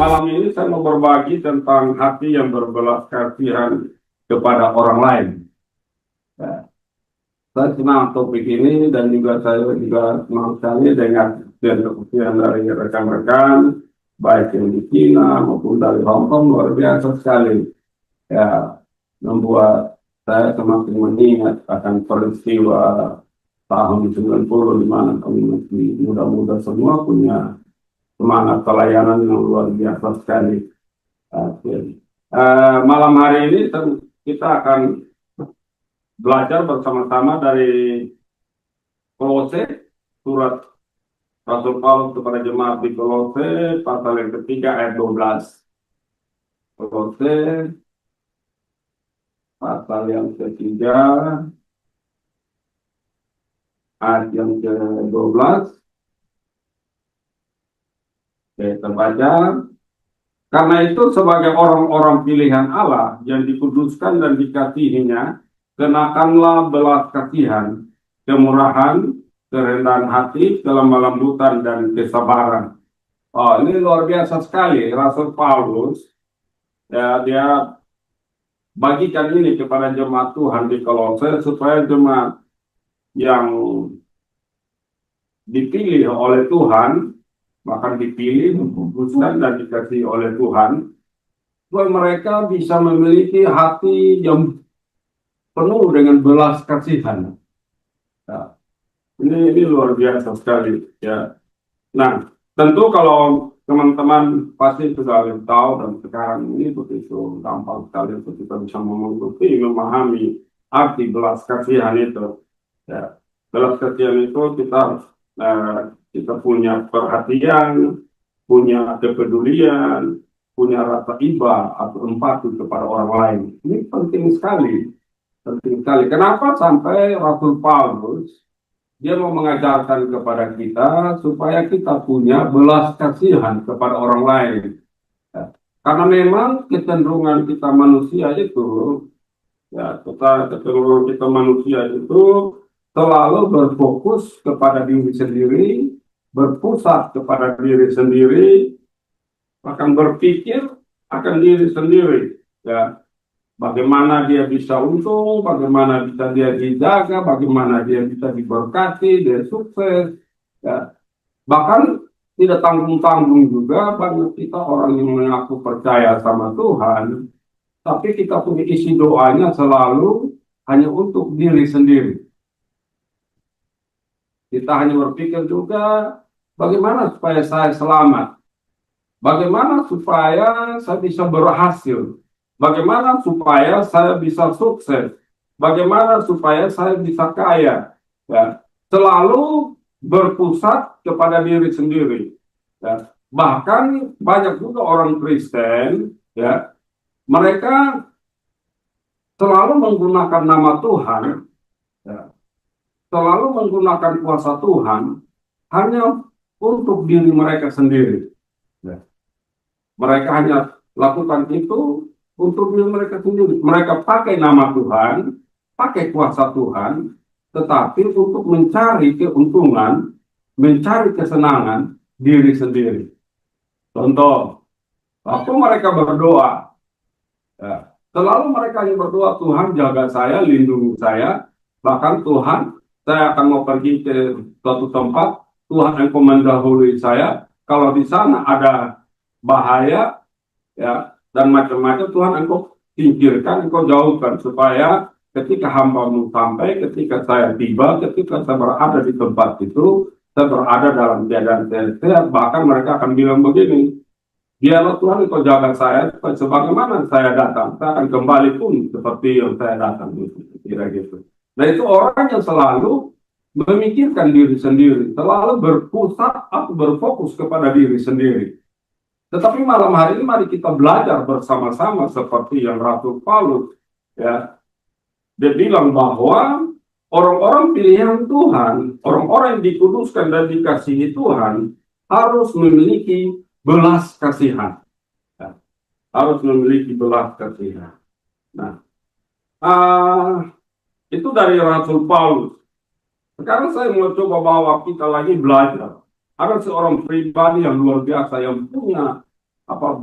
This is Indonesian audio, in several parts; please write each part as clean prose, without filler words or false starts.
malam ini saya mau berbagi tentang hati yang berbelas kasihan kepada orang lain. Ya, saya senang topik ini dan juga saya juga senang sekali dengan diskusian dari rekan-rekan, baik yang di China maupun dari Hong Kong, luar biasa sekali. Ya, membuat saya semakin mengingat akan peristiwa tahun 90 di mana kami masih muda-muda semua punya semangat pelayanan yang luar biasa sekali. Oke. Malam hari ini kita akan belajar bersama-sama dari Kolose, surat Rasul Paulus kepada jemaat di Kolose, pasal yang ketiga ayat 12. Kolose, pasal yang ketiga, ayat yang ke-12. Oke, terbaca. Karena itu sebagai orang-orang pilihan Allah yang dikuduskan dan dikasihinya, kenakanlah belas kasihan, kemurahan, kerendahan hati, kelemah lembutan, dan kesabaran. Oh, ini luar biasa sekali. Rasul Paulus, ya, dia bagikan ini kepada jemaat Tuhan di Kolose supaya jemaat yang dipilih oleh Tuhan, bahkan dipilih, dikuduskan, dan dikasihi oleh Tuhan, supaya mereka bisa memiliki hati yang penuh dengan belas kasihan. Ya, ini luar biasa sekali. Ya. Nah, tentu kalau teman-teman pasti sudah tahu dan sekarang ini begitu gampang sekali untuk kita bisa mengerti, memahami arti belas kasihan itu. Ya. Belas kasihan itu kita punya perhatian, punya kepedulian, punya rasa iba atau empati kepada orang lain. Ini penting sekali, penting sekali. Kenapa sampai Rasul Paulus dia mau mengajarkan kepada kita supaya kita punya belas kasihan kepada orang lain. Ya. Karena memang kecenderungan kita manusia itu, ya, kecenderungan kita manusia itu selalu berfokus kepada diri sendiri, berpusat kepada diri sendiri, bahkan berpikir akan diri sendiri. Ya, bagaimana dia bisa untung, bagaimana bisa dia dijaga, bagaimana dia bisa diberkati, dia sukses. Ya. Bahkan tidak tanggung-tanggung juga banyak kita orang yang mengaku percaya sama Tuhan, tapi kita punya isi doanya selalu hanya untuk diri sendiri. Kita hanya berpikir juga bagaimana supaya saya selamat, bagaimana supaya saya bisa berhasil, bagaimana supaya saya bisa sukses, bagaimana supaya saya bisa kaya. Ya. Selalu berpusat kepada diri sendiri. Ya. Bahkan banyak juga orang Kristen, ya, mereka selalu menggunakan nama Tuhan, ya, selalu menggunakan kuasa Tuhan hanya untuk diri mereka sendiri. Ya. Mereka hanya lakukan itu untuk diri mereka sendiri. Mereka pakai nama Tuhan, pakai kuasa Tuhan, tetapi untuk mencari keuntungan, mencari kesenangan diri sendiri. Contoh, waktu mereka berdoa, ya, selalu mereka yang berdoa, Tuhan jaga saya, lindungi saya, bahkan Tuhan, saya akan mau pergi ke suatu tempat, Tuhan engkau mendahului saya, kalau di sana ada bahaya, ya, dan macam-macam, Tuhan engkau singkirkan, engkau jauhkan, supaya ketika hambamu sampai, ketika saya tiba, ketika saya berada di tempat itu, saya berada dalam keadaan sehat, bahkan mereka akan bilang begini, biarlah Tuhan engkau jaga saya, sebagaimana saya datang, saya akan kembali pun seperti yang saya datang, kira gitu. Nah, itu orang yang selalu memikirkan diri sendiri, selalu berpusat atau berfokus kepada diri sendiri. Tetapi malam hari ini mari kita belajar bersama-sama seperti yang Rasul Paulus, ya, dia bilang bahwa orang-orang pilihan Tuhan, orang-orang yang dikuduskan dan dikasihi Tuhan harus memiliki belas kasihan, ya, harus memiliki belas kasihan. Nah, itu dari Rasul Paulus. Sekarang saya mau coba bawa kita lagi belajar. Ada seorang pribadi yang luar biasa yang punya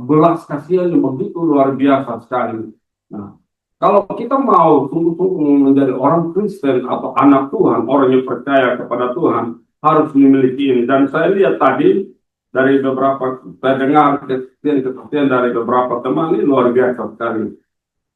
belas kasihan yang begitu luar biasa sekali. Nah, kalau kita mau sungguh-sungguh menjadi orang Kristen atau anak Tuhan, orang yang percaya kepada Tuhan, harus memiliki ini. Dan saya lihat tadi dari beberapa, saya dengar kesaksian dari beberapa teman ini luar biasa sekali.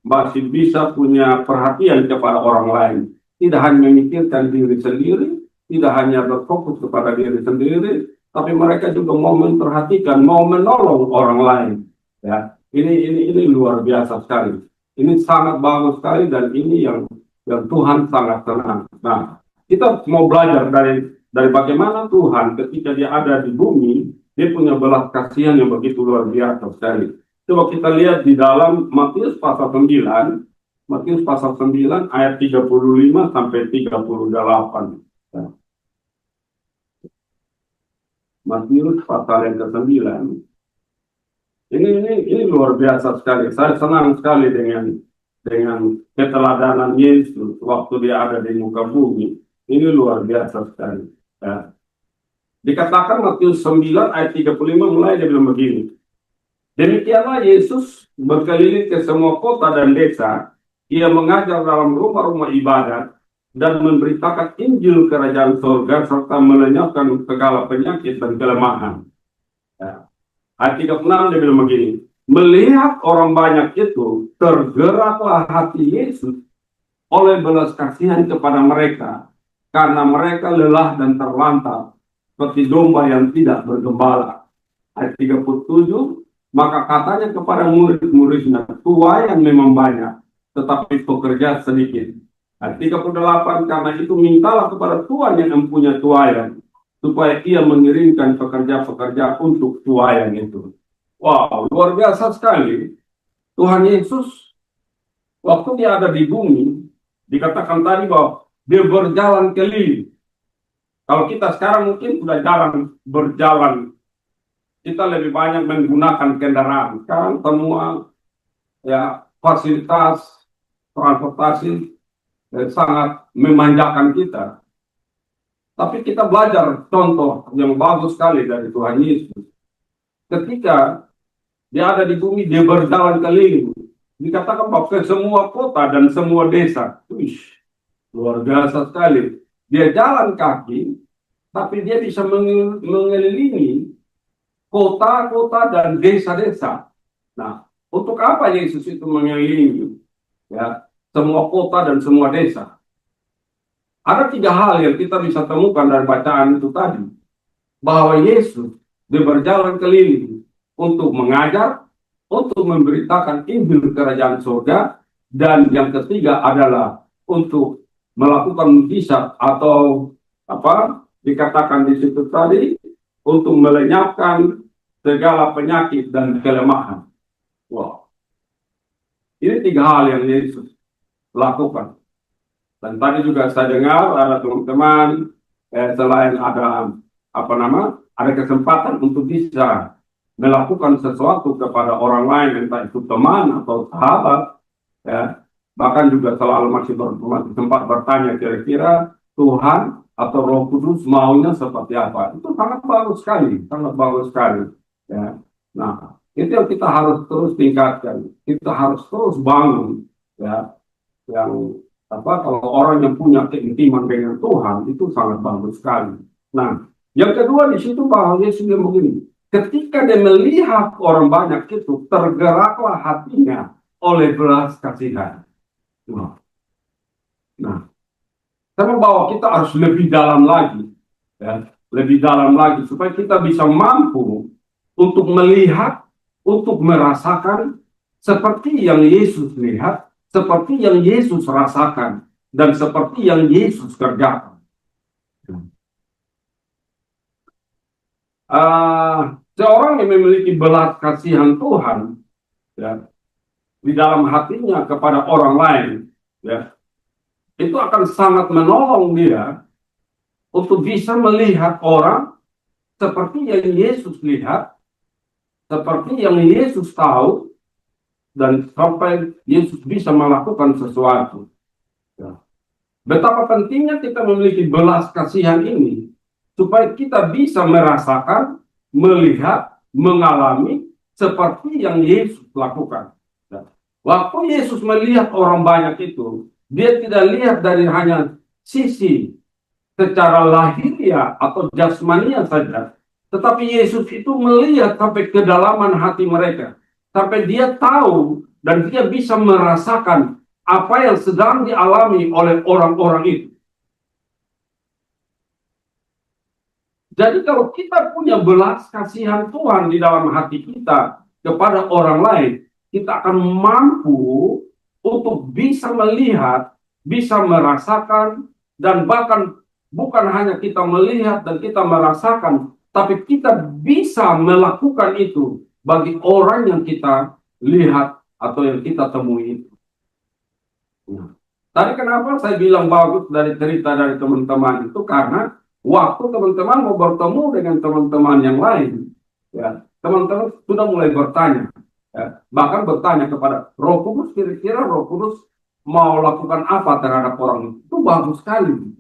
Masih bisa punya perhatian kepada orang lain. Tidak hanya memikirkan diri sendiri, tidak hanya berfokus kepada diri sendiri, tapi mereka juga mau memperhatikan, mau menolong orang lain. Ya, ini luar biasa sekali. Ini sangat bagus sekali dan ini yang Tuhan sangat senang. Nah, kita mau belajar dari bagaimana Tuhan ketika dia ada di bumi, dia punya belas kasihan yang begitu luar biasa sekali. Coba kita lihat di dalam Matius pasal 9, Matius pasal 9 ayat 35 sampai 38. Ya. Matius pasal yang ke-9. Ini luar biasa sekali. Saya senang sekali dengan keteladanan Yesus waktu dia ada di muka bumi. Ini luar biasa sekali. Ya. Dikatakan Matius 9 ayat 35 mulai dia bilang begini. Demikianlah Yesus berkeliling ke semua kota dan desa. Ia mengajar dalam rumah-rumah ibadat dan memberitakan Injil kerajaan surga serta melenyapkan segala penyakit dan kelemahan. Ya. Ayat 36 dia bilang begini. Melihat orang banyak itu, tergeraklah hati Yesus oleh belas kasihan kepada mereka, karena mereka lelah dan terlantar seperti domba yang tidak bergembala. Ayat 37, maka katanya kepada murid-muridnya, tuai yang memang banyak, tetapi pekerja sedikit. Ayat 38, karena itu mintalah kepada Tuhan yang mempunyai tuaian, supaya ia mengirimkan pekerja-pekerja untuk tuaian itu. Wow, luar biasa sekali. Tuhan Yesus, waktu dia ada di bumi, dikatakan tadi bahwa dia berjalan keliling. Kalau kita sekarang mungkin sudah jarang berjalan, kita lebih banyak menggunakan kendaraan. Sekarang semua ya fasilitas transportasi sangat memanjakan kita. Tapi kita belajar contoh yang bagus sekali dari Tuhan Yesus. Ketika dia ada di bumi, dia berjalan keliling. Dikatakan bahwa ke semua kota dan semua desa. Uish, luar biasa sekali. Dia jalan kaki, tapi dia bisa mengelilingi kota-kota dan desa-desa. Nah, untuk apa Yesus itu mengelilingi ya semua kota dan semua desa? Ada 3 hal yang kita bisa temukan dari bacaan itu tadi, bahwa Yesus dia berjalan keliling untuk mengajar, untuk memberitakan Injil kerajaan surga, dan yang ketiga adalah untuk melakukan mukjizat atau apa dikatakan di situ tadi, untuk melenyapkan segala penyakit dan kelemahan. Wow. Ini 3 hal yang Yesus lakukan. Dan tadi juga saya dengar ada teman-teman selain ada ada kesempatan untuk bisa melakukan sesuatu kepada orang lain, entah itu teman atau sahabat, ya, bahkan juga selalu masih sempat bertanya kira-kira Tuhan atau Roh Kudus maunya seperti apa. Itu sangat bagus sekali, ya. Nah, itu yang kita harus terus tingkatkan, kita harus terus bangun, ya, yang kalau orang yang punya keintiman dengan Tuhan itu sangat bagus sekali. Nah, yang kedua di situ bahwa Yesus yang begini. Ketika dia melihat orang banyak itu, tergeraklah hatinya oleh belas kasihan. Nah, karena bahwa kita harus lebih dalam lagi, ya, lebih dalam lagi supaya kita bisa mampu untuk melihat, untuk merasakan seperti yang Yesus lihat, seperti yang Yesus rasakan, dan seperti yang Yesus kerjakan. Seorang yang memiliki belas kasihan Tuhan, ya, di dalam hatinya kepada orang lain, ya, itu akan sangat menolong dia untuk bisa melihat orang seperti yang Yesus lihat, seperti yang Yesus tahu, dan sampai Yesus bisa melakukan sesuatu. Ya. Betapa pentingnya kita memiliki belas kasihan ini, supaya kita bisa merasakan, melihat, mengalami seperti yang Yesus lakukan. Waktu Yesus melihat orang banyak itu, dia tidak lihat dari hanya sisi secara lahiriah atau jasmania saja, tetapi Yesus itu melihat sampai kedalaman hati mereka, sampai dia tahu dan dia bisa merasakan apa yang sedang dialami oleh orang-orang itu. Jadi kalau kita punya belas kasihan Tuhan di dalam hati kita kepada orang lain, kita akan mampu untuk bisa melihat, bisa merasakan, dan bahkan bukan hanya kita melihat dan kita merasakan, tapi kita bisa melakukan itu bagi orang yang kita lihat atau yang kita temui itu. Nah, tadi kenapa saya bilang bagus dari cerita dari teman-teman itu, karena waktu teman-teman mau bertemu dengan teman-teman yang lain, ya, teman-teman sudah mulai bertanya, ya, bahkan bertanya kepada Roh Kudus, kira-kira Roh Kudus mau lakukan apa terhadap orang itu. Itu bagus sekali,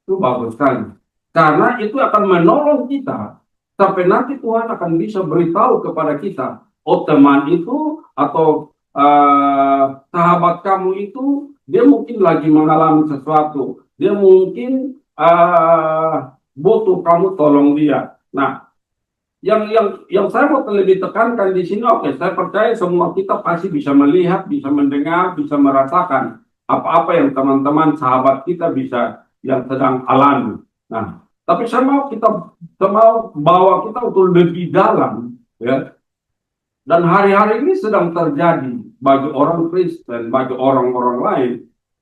itu bagus sekali, karena itu akan menolong kita sampai nanti Tuhan akan bisa beritahu kepada kita, oh teman itu atau sahabat kamu itu dia mungkin lagi mengalami sesuatu, dia mungkin butuh kamu tolong dia. Nah, yang saya mau lebih tekankan di sini, oke, saya percaya semua kita pasti bisa melihat, bisa mendengar, bisa merasakan apa-apa yang teman-teman sahabat kita bisa yang sedang alami. Nah, tapi saya mau bawa kita untuk lebih dalam, ya. Dan hari-hari ini sedang terjadi bagi orang Kristen, bagi orang-orang lain.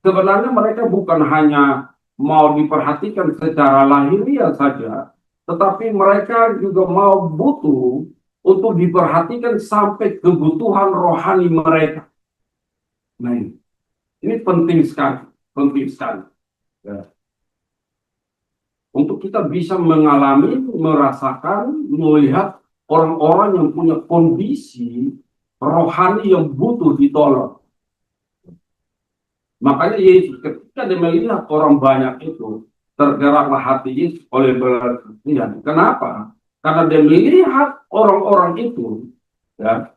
Sebenarnya mereka bukan hanya mau diperhatikan secara lahiriah saja, tetapi mereka juga mau butuh untuk diperhatikan sampai kebutuhan rohani mereka. Nah, ini penting sekali, penting sekali. Ya. Untuk kita bisa mengalami, merasakan, melihat orang-orang yang punya kondisi rohani yang butuh ditolong. Makanya Yesus ketika dia melihat orang banyak itu, tergeraklah hati Yesus oleh belas kasihan. Kenapa? Karena dia melihat orang-orang itu, ya,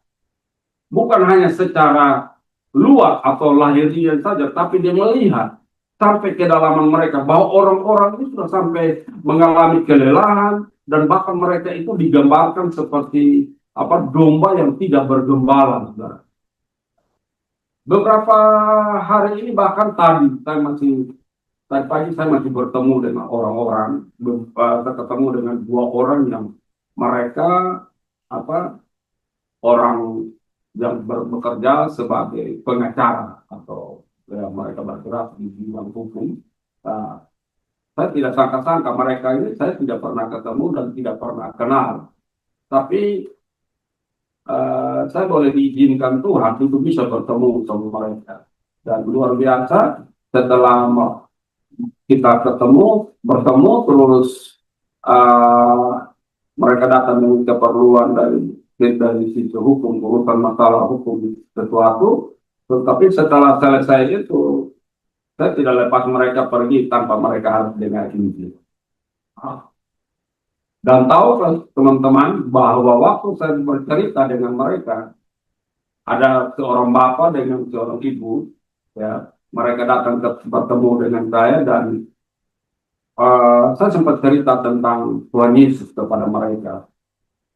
bukan hanya secara luar atau lahiriah saja, tapi dia melihat sampai kedalaman mereka, bahwa orang-orang itu sudah sampai mengalami kelelahan, dan bahkan mereka itu digambarkan seperti domba yang tidak bergembala. Beberapa hari ini, bahkan tadi pagi saya masih bertemu dengan orang-orang, ketemu dengan dua orang yang mereka orang yang bekerja sebagai pengacara atau ya, mereka bergerak di bidang hukum. Nah, saya tidak sangka-sangka mereka ini saya tidak pernah ketemu dan tidak pernah kenal. Tapi saya boleh diizinkan Tuhan untuk bisa bertemu sama mereka. Dan luar biasa, setelah kita bertemu terus mereka datang dengan keperluan dari sisi hukum, urusan masalah hukum sesuatu. Tetapi setelah selesai itu, saya tidak lepas mereka pergi tanpa mereka harus dengar Injil. Dan tahu teman-teman bahwa waktu saya bercerita dengan mereka, ada seorang bapak dengan seorang ibu, ya, mereka datang bertemu dengan saya, dan saya sempat cerita tentang Tuhan Yesus kepada mereka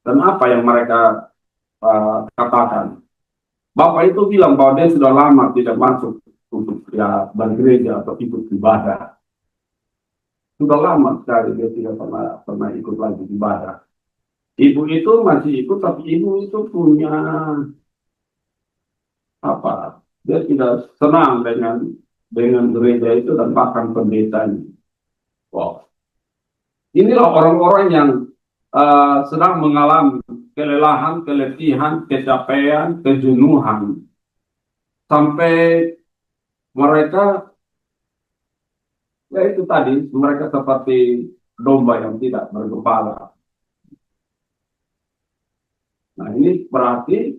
dan apa yang mereka katakan. Bapak itu bilang bahwa dia sudah lama tidak masuk untuk ya bergereja atau ikut ibadah. Sudah lama sekali dia tidak pernah ikut lagi ibadah. Ibu itu masih ikut, tapi ibu itu punya dia tidak senang dengan gereja itu dan bahkan pendetanya. Wow. Inilah orang-orang yang sedang mengalami kelelahan, keletihan, kecapean, kejenuhan, sampai mereka, ya itu tadi, mereka seperti domba yang tidak bergembala. Nah, ini berarti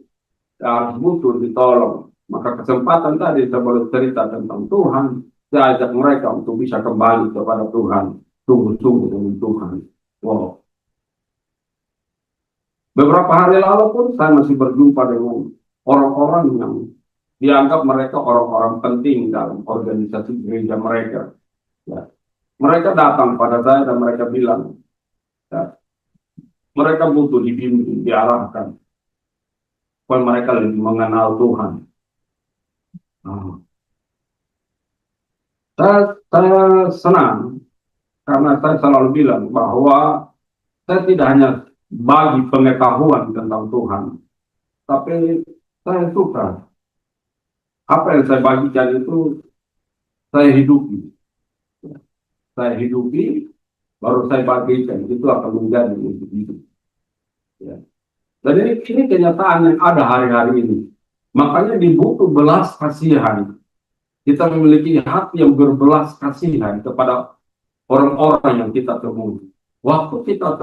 harus butuh ditolong. Maka kesempatan tadi saya boleh cerita tentang Tuhan, saya ajak mereka untuk bisa kembali kepada Tuhan, sungguh-sungguh dengan Tuhan. Wow. Beberapa hari lalu pun saya masih berjumpa dengan orang-orang yang dianggap mereka orang-orang penting dalam organisasi gereja mereka. Ya. Mereka datang pada saya dan mereka bilang, ya, mereka butuh dibimbing, diarahkan, supaya mereka lebih mengenal Tuhan. Nah, saya senang karena saya selalu bilang bahwa saya tidak hanya bagi pengetahuan tentang Tuhan, tapi saya suka apa yang saya bagikan itu saya hidupi. Saya hidupi, baru saya bagikan, itu akan menjadi untuk hidup. Ya. Dan ini kenyataan yang ada hari-hari ini. Makanya dibutuh belas kasihan. Kita memiliki hati yang berbelas kasihan kepada orang-orang yang kita temui. Waktu kita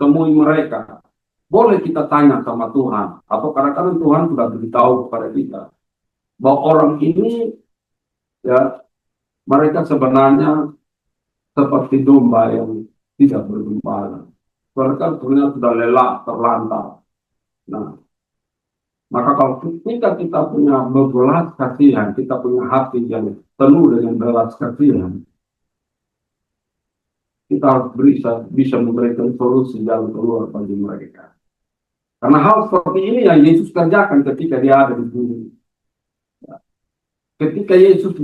temui mereka, boleh kita tanya sama Tuhan. Atau kadang-kadang Tuhan sudah beritahu kepada kita bahwa orang ini, ya, mereka sebenarnya seperti domba yang tidak bergembala. Mereka sebenarnya sudah lelah, terlantar. Nah, maka kalau kita punya belas kasihan, kita punya hati yang penuh dengan belas kasihan, kita harus bisa memberikan solusi jalan keluar bagi mereka. Karena hal seperti ini yang Yesus kerjakan ketika dia ada di bumi. Ketika Yesus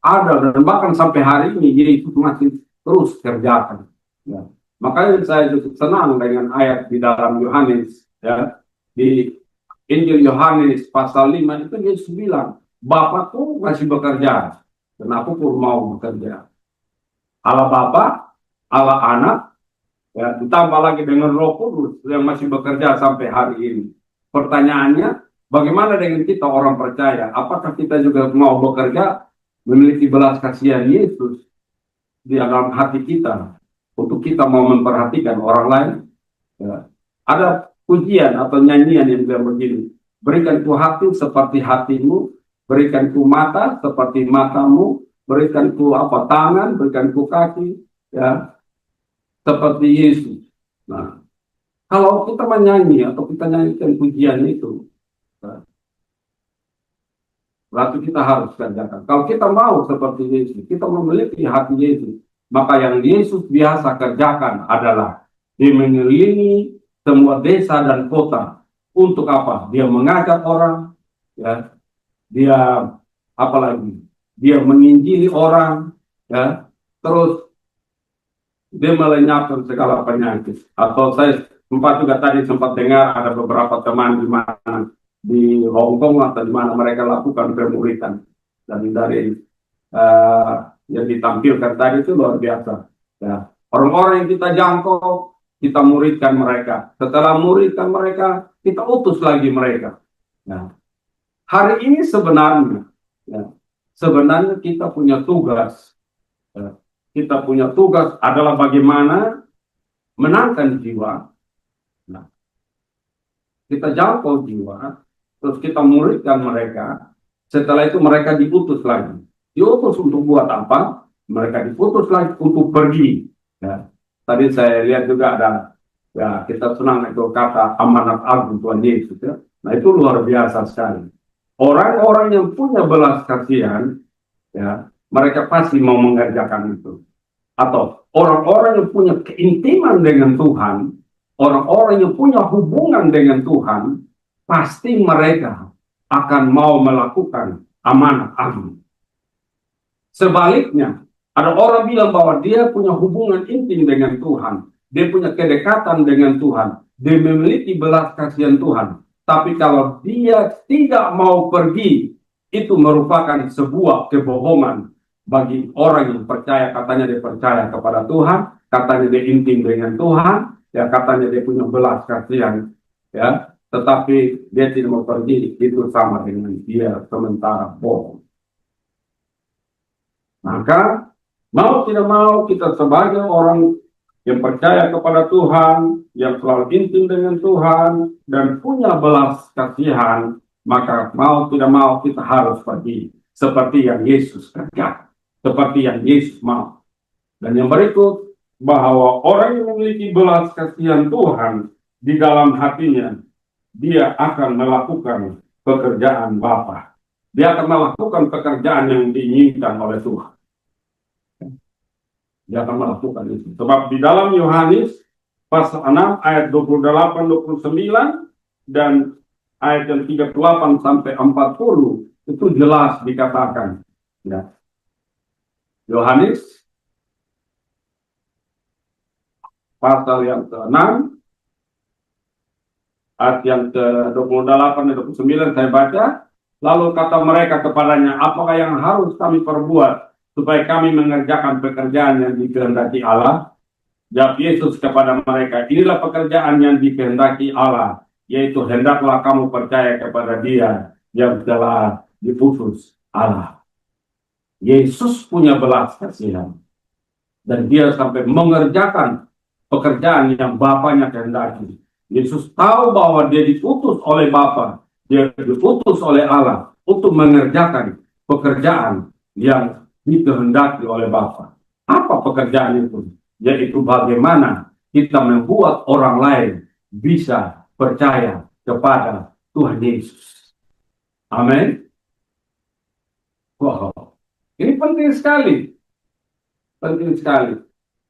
ada dan bahkan sampai hari ini Yesus masih terus kerjakan. Ya. Makanya saya cukup senang dengan ayat di dalam Yohanes, ya, di Injil Yohanes pasal 5 itu Yesus bilang, Bapakku masih bekerja dan aku pun mau bekerja. Allah Bapa, Allah Anak, ya, ditambah lagi dengan Roh Kudus yang masih bekerja sampai hari ini. Pertanyaannya, bagaimana dengan kita orang percaya? Apakah kita juga mau bekerja, memiliki belas kasihan Yesus di dalam hati kita, untuk kita mau memperhatikan orang lain? Ya. Ada pujian atau nyanyian yang bilang begini, berikanku hati seperti hatimu, berikanku mata seperti matamu, berikanku tangan, berikanku kaki, ya, seperti Yesus. Nah, kalau kita menyanyi atau kita nyanyikan pujian itu, nah, berarti kita harus kerjakan. Kalau kita mau seperti Yesus, kita memiliki hati Yesus, maka yang Yesus biasa kerjakan adalah dia mengelilingi semua desa dan kota. Untuk apa? Dia mengajak orang, ya. Dia apalagi? Dia menginjili orang, ya. Terus dia melenyapkan segala penyakit. Atau saya sempat dengar ada beberapa teman di mana di Hong Kong atau di mana mereka lakukan pemuritan, dan dari yang ditampilkan tadi itu luar biasa. Ya. Orang-orang yang kita jangkau, kita muridkan mereka. Setelah muridkan mereka, kita utus lagi mereka. Ya. Hari ini sebenarnya, ya, sebenarnya kita punya tugas. Ya. Kita punya tugas adalah bagaimana menangkan jiwa. Nah, kita jangkau jiwa, terus kita muridkan mereka. Setelah itu mereka diutus lagi. Diutus untuk buat apa? Mereka diutus lagi untuk pergi. Ya. Tadi saya lihat juga ada, ya, kita senang itu kata amanat agung Tuhan Yesus. Ya. Nah, itu luar biasa sekali. Orang-orang yang punya belas kasihan, ya, mereka pasti mau mengerjakan itu. Atau orang-orang yang punya keintiman dengan Tuhan, orang-orang yang punya hubungan dengan Tuhan, pasti mereka akan mau melakukan amanat agung. Sebaliknya, ada orang bilang bahwa dia punya hubungan intim dengan Tuhan, dia punya kedekatan dengan Tuhan, dia memiliki belas kasihan Tuhan. Tapi kalau dia tidak mau pergi, itu merupakan sebuah kebohongan bagi orang yang percaya. Katanya dia percaya kepada Tuhan, katanya dia intim dengan Tuhan, ya, katanya dia punya belas kasihan, ya, tetapi dia tidak mau pergi, itu sama dengan dia sementara bohong. Maka mau tidak mau kita sebagai orang yang percaya kepada Tuhan, yang selalu intim dengan Tuhan, dan punya belas kasihan, maka mau tidak mau kita harus pergi. Seperti yang Yesus kerjakan, seperti yang Yesus mau. Dan yang berikut, bahwa orang yang memiliki belas kasihan Tuhan, di dalam hatinya dia akan melakukan pekerjaan Bapa. Dia akan melakukan pekerjaan yang diinginkan oleh Tuhan. Dia akan melakukan itu. Sebab di dalam Yohanes pasal 6 ayat 28-29 dan ayat yang 38 sampai 40 itu jelas dikatakan. Ya. Yohanes pasal yang ke-6 ayat yang ke-28 dan 29 saya baca. Lalu kata mereka kepadanya, apakah yang harus kami perbuat supaya kami mengerjakan pekerjaan yang dikehendaki Allah? Jawab Yesus kepada mereka, inilah pekerjaan yang dikehendaki Allah, yaitu hendaklah kamu percaya kepada Dia yang telah diutus Allah. Yesus punya belas kasihan, dan Dia sampai mengerjakan pekerjaan yang Bapaknya kehendaki. Yesus tahu bahwa Dia diutus oleh Bapa, Dia diutus oleh Allah untuk mengerjakan pekerjaan yang dikehendaki oleh Bapa. Apa pekerjaan itu? Yaitu bagaimana kita membuat orang lain bisa percaya kepada Tuhan Yesus. Amin. Wow. Ini penting sekali. Penting sekali.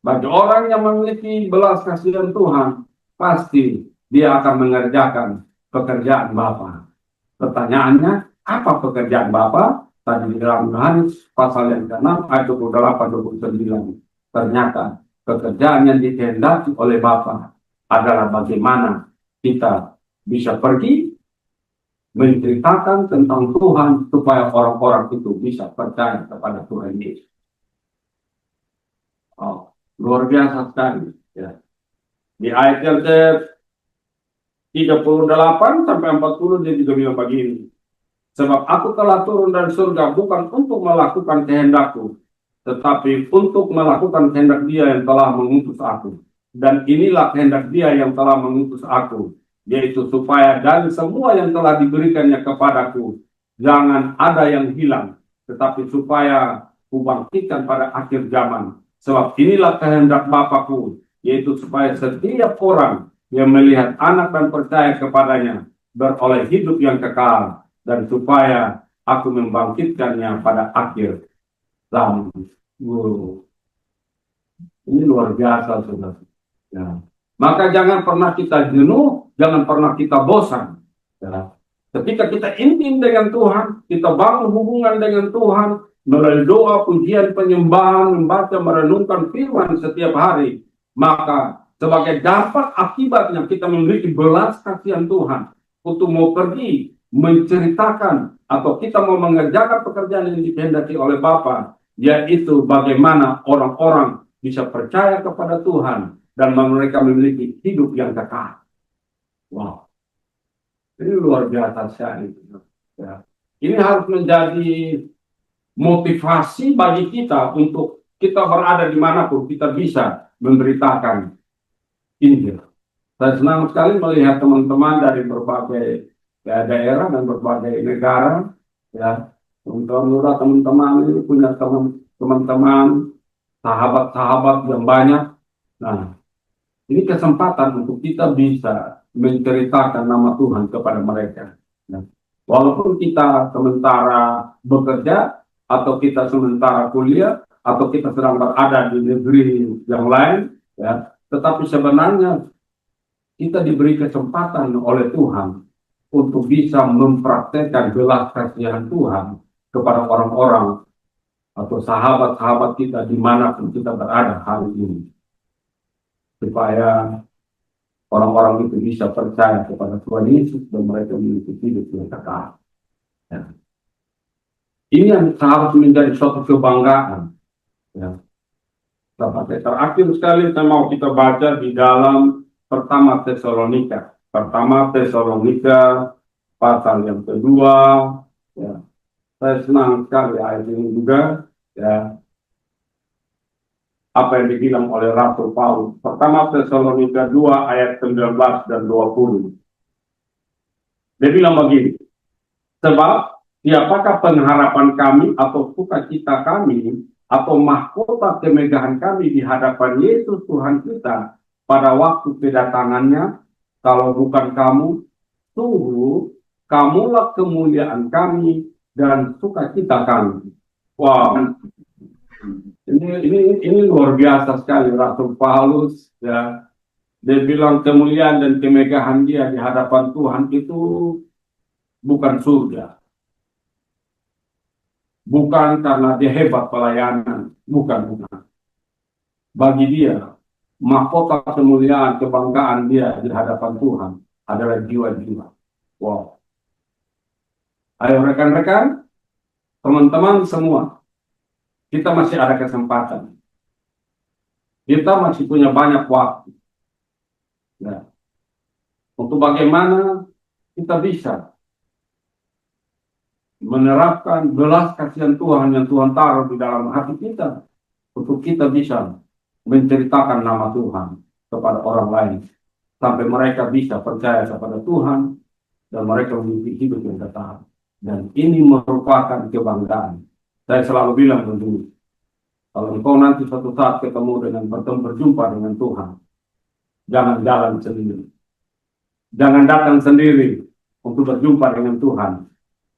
Bagi orang yang memiliki belas kasihan Tuhan, pasti dia akan mengerjakan pekerjaan Bapa. Pertanyaannya, apa pekerjaan Bapa? Tadi di dalam Yohanes pasal yang ke-6 ayat 28-29. Ternyata pekerjaan yang dikehendaki oleh Bapa adalah bagaimana kita bisa pergi menceritakan tentang Tuhan supaya orang-orang itu bisa percaya kepada Tuhan Yesus. Oh, luar biasa sekali. Ya. Di ayat yang ke-38 sampai 40 dia juga bilang begini. Sebab aku telah turun dari surga bukan untuk melakukan kehendakku, tetapi untuk melakukan kehendak Dia yang telah mengutus aku. Dan inilah kehendak Dia yang telah mengutus aku, yaitu supaya dari semua yang telah diberikannya kepadaku, jangan ada yang hilang, tetapi supaya kubangkitkan pada akhir zaman. Sebab inilah kehendak Bapakku, yaitu supaya setiap orang yang melihat anak dan percaya kepadanya beroleh hidup yang kekal, dan supaya aku membangkitkannya pada akhir zaman. Wow. Ini luar biasa, saudara. Ya. Maka jangan pernah kita jenuh, jangan pernah kita bosan. Ya. Ketika kita intim dengan Tuhan, kita bangun hubungan dengan Tuhan, melalui doa, pujian, penyembahan, membaca, merenungkan firman setiap hari, maka sebagai dampak akibatnya kita memiliki belas kasihan Tuhan untuk mau pergi menceritakan atau kita mau mengerjakan pekerjaan yang dikehendaki oleh Bapa, yaitu bagaimana orang-orang bisa percaya kepada Tuhan dan mereka memiliki hidup yang kekal. Wow, ini luar biasa sekali. Ya. Ini harus menjadi motivasi bagi kita untuk kita berada dimanapun kita bisa memberitakan Injil. Saya senang sekali melihat teman-teman dari berbagai daerah dan berbagai negara, ya, teman-teman ini punya teman-teman, sahabat-sahabat yang banyak. Nah, ini kesempatan untuk kita bisa menceritakan nama Tuhan kepada mereka. Nah, walaupun kita sementara bekerja, atau kita sementara kuliah, atau kita sedang berada di negeri yang lain, ya, tetapi sebenarnya kita diberi kesempatan oleh Tuhan untuk bisa mempraktekkan belas kasihan Tuhan kepada orang-orang atau sahabat-sahabat kita dimanapun kita berada hari ini, supaya orang-orang itu bisa percaya kepada Tuhan Yesus dan mereka memiliki hidup yang kekal. Ya. Ini yang harus menjadi suatu kebanggaan. Ya. Sampai terakhir sekali saya mau kita baca di dalam Pertama Tesalonika. Pertama Tesalonika pasal yang kedua, ya. Saya senang sekali ayat ini juga, ya. Apa yang dibilang oleh Rasul Paulus. Pertama Tesalonika 2 ayat 19 dan 20. Dia bilang begini, sebab siapakah pengharapan kami atau sukacita kami atau mahkota kemegahan kami di hadapan Yesus Tuhan kita pada waktu kedatangannya? Kalau bukan kamu, sungguh kamulah kemuliaan kami dan sukacita kami. Wow, ini luar biasa sekali Rasul Paulus ya. Dia bilang kemuliaan dan kemegahan dia di hadapan Tuhan itu bukan surga, bukan karena dia hebat pelayanan, bukan. Bagi dia, mahkota kemuliaan, kebanggaan dia di hadapan Tuhan adalah jiwa-jiwa. Wow. Ayo rekan-rekan, teman-teman semua, kita masih ada kesempatan. Kita masih punya banyak waktu. Ya. Untuk bagaimana kita bisa menerapkan belas kasihan Tuhan yang Tuhan taruh di dalam hati kita. Untuk kita bisa menceritakan nama Tuhan kepada orang lain. Sampai mereka bisa percaya kepada Tuhan dan mereka memiliki hidup yang tetap. Dan ini merupakan kebanggaan. Saya selalu bilang begini, kalau engkau nanti suatu saat berjumpa dengan Tuhan, jangan jalan sendiri. Jangan datang sendiri untuk berjumpa dengan Tuhan,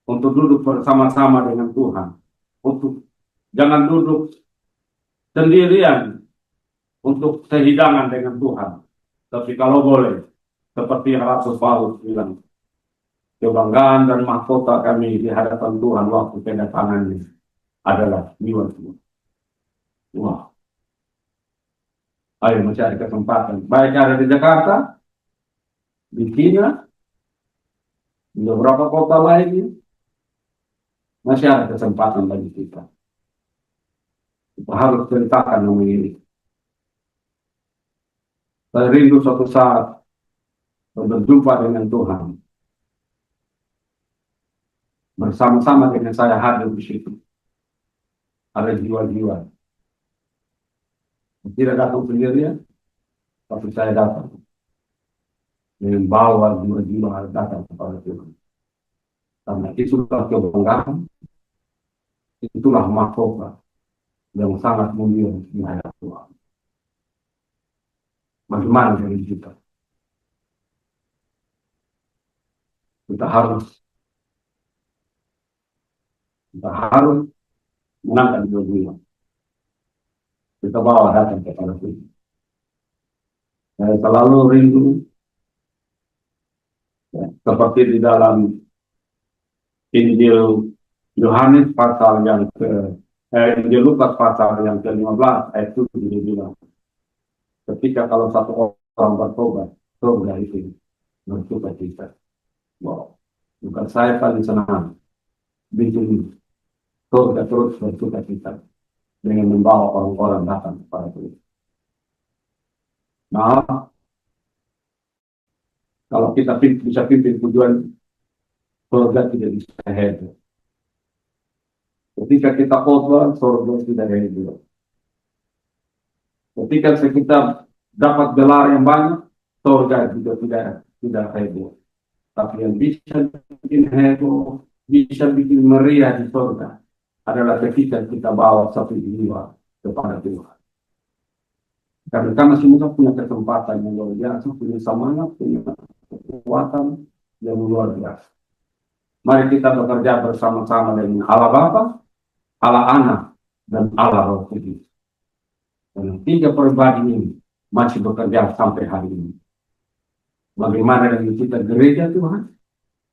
untuk duduk bersama-sama dengan Tuhan, untuk jangan duduk sendirian untuk sehidangan dengan Tuhan. Tapi kalau boleh, seperti yang Rasul Paulus bilang, kebanggaan dan mahkota kami di hadapan Tuhan waktu kedatangannya adalah jiwa-jiwa. Wah, ayo masih ada kesempatan. Baik ada di Jakarta, di China, di beberapa kota lainnya, masih ada kesempatan bagi kita. Kita harus ceritakan nama ini. Saya rindu suatu saat berjumpa dengan Tuhan. Bersama-sama dengan saya hadir di situ. Ada jiwa-jiwa. Tidak datang sendirian, tapi saya datang. Dengan bawa jiwa-jiwa datang kepada Tuhan. Karena itulah kebanggaan, itulah mahkota yang sangat mulia di hadapan Tuhan. Bagaimana dari kita? Kita harus mengangkat jiwa-jiwa. Kita bawa datang kepada Tuhan. Saya selalu rindu, ya, seperti di dalam Injil Yohanes pasal yang Injil Lukas pasal yang ke-15 ayat 7 dia bilang, ketika kalau satu orang bertobat, surga itu bersukacita. Wow, bukan saya paling senang bikin surga terus bersukacita dengan membawa orang-orang datang kepada Tuhan. Nah, kalau kita bisa pimpin tujuan, surga tidak bisa hadir. Ketika kita khotbah, surga tidak hadir. Ketika kita dapat gelar yang banyak, surga juga tidak hadir. Tapi yang bisa bikin heboh, bisa bikin meriah di surga adalah ketika kita bawa satu jiwa kepada Tuhan. Karena semua punya kesempatan yang luar biasa, punya semangat, punya kekuatan yang luar biasa. Mari kita bekerja bersama-sama dengan Allah Bapa, Allah Anak, dan Allah Roh Kudus. Dan tiga pribadi ini masih bekerja sampai hari ini. Bagaimana dengan kita gereja Tuhan?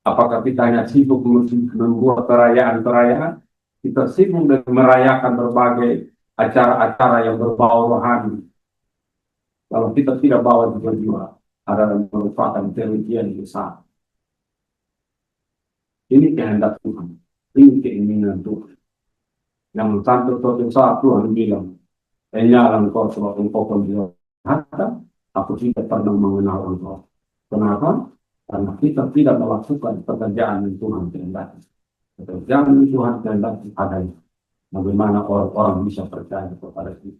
Apakah kita hanya sibuk membuat perayaan-perayaan? Kita sibuk dengan merayakan berbagai acara-acara yang berbau rohani. Kalau kita tidak bawa jiwa-jiwa, adalah merupakan kerugian besar. Ini kehendak Tuhan. Ini keinginan Tuhan. Yang satu saat Tuhan bilang, "Enyala engkau sebab engkau penjual harta, aku tidak pernah mengenal engkau." Kenapa? Karena kita tidak melakukan pekerjaan yang Tuhan kehendaki. Pekerjaan yang Tuhan kehendaki adanya. Bagaimana orang-orang bisa percaya kepada kita?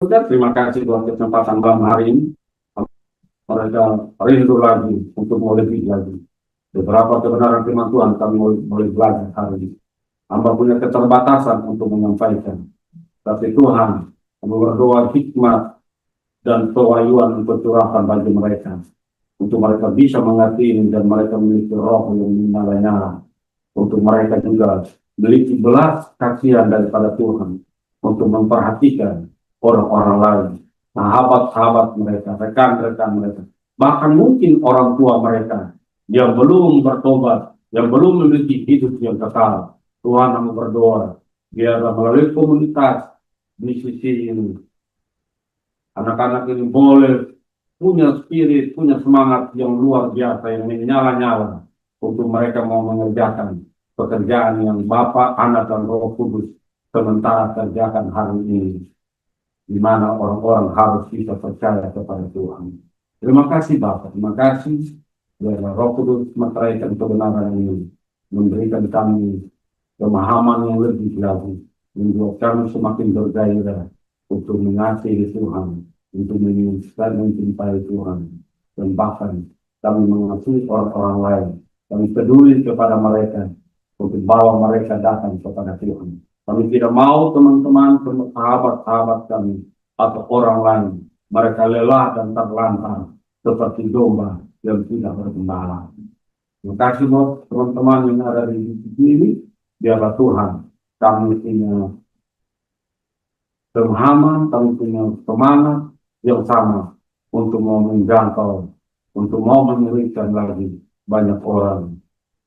Terima kasih buat kesempatan malam hari ini. mereka rindu lagi untuk mau lebih lagi. Beberapa kebenaran firman Tuhan kami mulai belajar hari ini. Hamba punya keterbatasan untuk menyampaikan. Tapi Tuhan kami berdoa hikmat dan kewahyuan untuk curahan bagi mereka. Untuk mereka bisa mengerti ini dan mereka memiliki roh yang menyala-nyala. Untuk mereka juga memiliki belas kasihan daripada Tuhan. Untuk memperhatikan orang-orang lain. Sahabat-sahabat mereka, rekan-rekan mereka. Bahkan mungkin orang tua mereka yang belum bertobat, yang belum memiliki hidup yang kekal. Tuhan kami berdoa, biarlah melalui komunitas di sisi ini, anak-anak ini boleh punya spirit, punya semangat yang luar biasa, yang menyala-nyala untuk mereka mau mengerjakan pekerjaan yang Bapa, Anak, dan Roh Kudus sementara kerjakan hari ini, di mana orang-orang harus bisa percaya kepada Tuhan. Terima kasih Bapak, terima kasih biarlah Roh Kudus meteraikan kebenaran ini, memberikan kami pemahaman yang lebih lagi, membuat kami semakin bergairah untuk mengasihi Tuhan, untuk mencintai Tuhan, dan bahkan kami mengasihi orang-orang lain. Kami peduli kepada mereka untuk bawa mereka datang kepada Tuhan. Kami tidak mau teman-teman, sahabat-sahabat kami atau orang lain mereka lelah dan terlantar seperti domba yang tidak bergembala. Terima kasih buat teman-teman yang ada di sini. Biarlah Tuhan kami punya pemahaman, kami punya semangat yang sama untuk mau menjangkau, untuk mau memberikan lagi banyak orang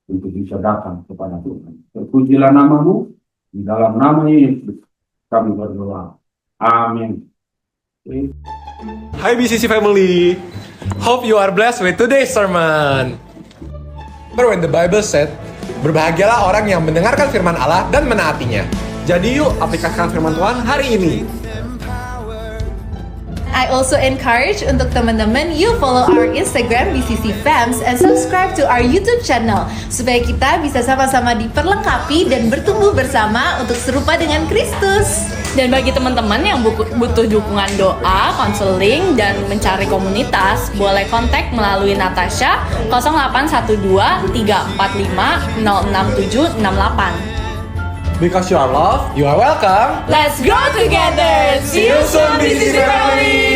untuk bisa datang kepada Tuhan. Terpujilah namamu, di dalam nama Yesus kami berdoa. Amin. Hi BCC family, hope you are blessed with today's sermon. But when the Bible said, berbahagialah orang yang mendengarkan firman Allah dan menaatinya. Jadi yuk aplikasikan firman Tuhan hari ini. I also encourage untuk teman-teman you follow our Instagram BCC Fams and subscribe to our YouTube channel supaya kita bisa sama-sama diperlengkapi dan bertumbuh bersama untuk serupa dengan Kristus. Dan bagi teman-teman yang butuh dukungan doa, konseling, dan mencari komunitas, boleh kontak melalui Natasha 0812 345 06768. Because you are loved, you are welcome. Let's grow together. See you soon, BCC family.